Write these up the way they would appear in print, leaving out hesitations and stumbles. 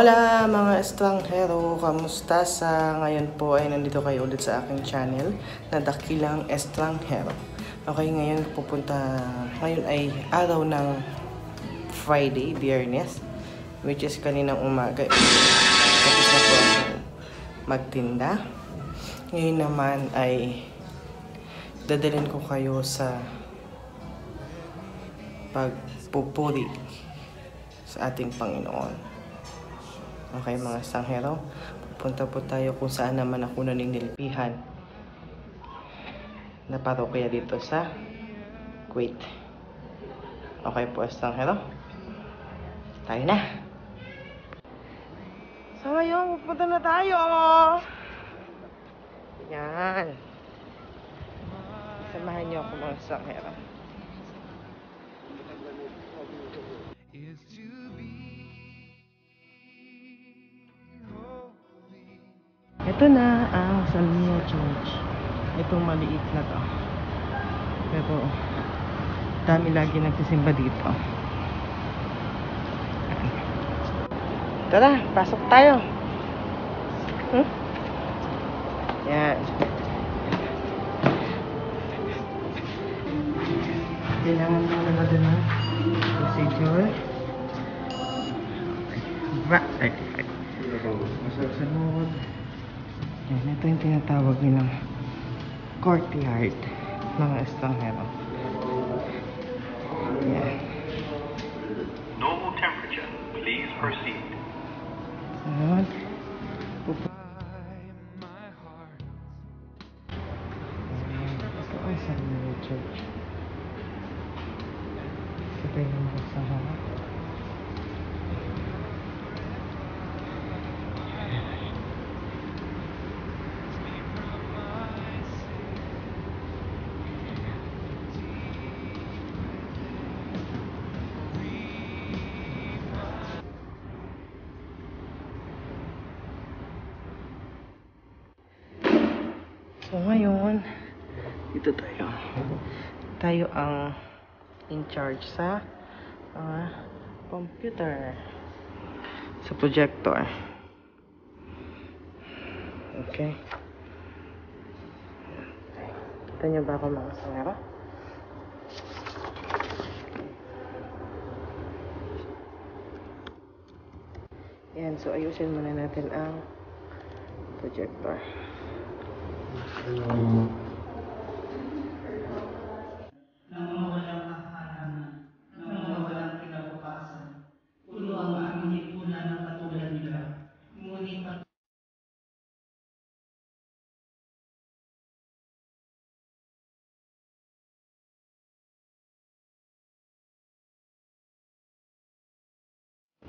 Hola mga estranghero, kamusta sa ngayon po ay nandito kayo ulit sa aking channel na Dakilang Estranghero. Okay, ngayon ay araw ng Friday, Biyernes, which is kaninang umaga. Tapos na po ako magtinda. Ngayon naman ay dadalhin ko kayo sa pagpupuri sa ating Panginoon. Okay mga estranghero, pupunta po tayo kung saan naman ako naninilpihan na parokya dito sa Kuwait. Okay po estranghero, tayo na. So ngayon, pupunta na tayo. Yan. Samahan niyo ako mga estranghero. Ito na ang Salmia Church. Itong maliit na to. Pero dami lagi nagsisimba dito. Tara, pasok tayo. Yan. Kailangan muna natin ng procedure. Masasunod. Yan, ito yung tinatawag nilang courtyard mga estranghero. Yan. Normal temperature. Please proceed. Sunod. Ito ang Salmia Church. Ito yung mga sa harap. So ngayon, dito tayo. Tayo ang in charge sa computer. Sa projector. Okay. Kita niyo ba ako mga estranghero? Yan, so ayusin muna natin ang projector. Nang mawawalang tahanan, nang mawawalang kinabukasan, puno ang aming lipunan ng katulad nila, ngunit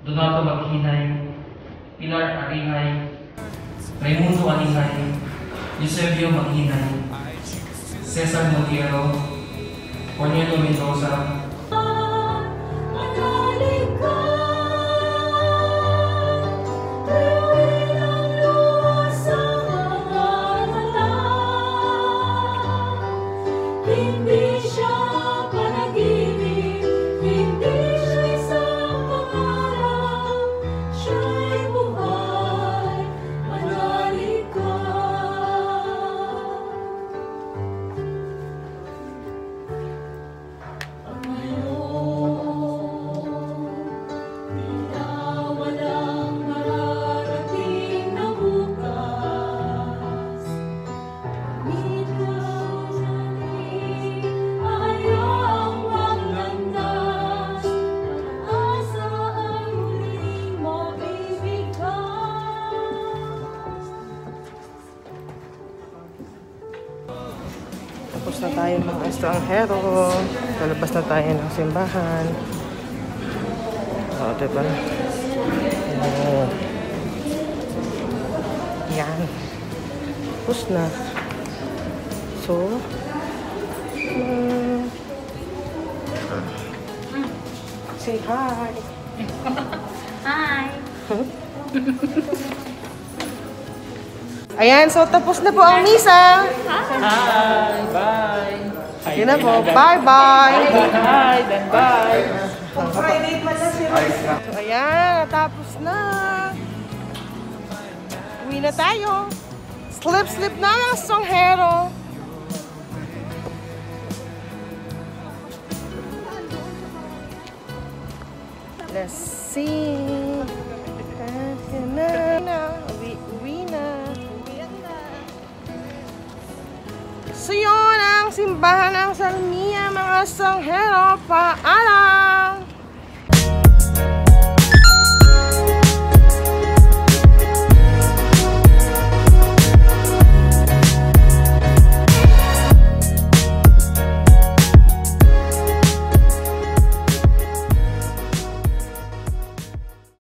Donato Maghinay, Pilar Arihay, Raimundo Anihay, Eusebio Maghinay, Cesar Montiero, Cornelio Mendoza, tapos na tayo mga estranghero. Lalabas na tayo ng simbahan. Diba? Yan. Tapos na. So, say hi. Hi. Ayan, so tapos na po ang misa. Hi! Bye! Yun na po. Bye-bye! Hi! Then bye! So ayan, tapos na. Uwi na tayo. Slip na mga estanghero. Let's see. Uwi na. So yun ang simbahan ng Salmia mga estanghero. Paalam!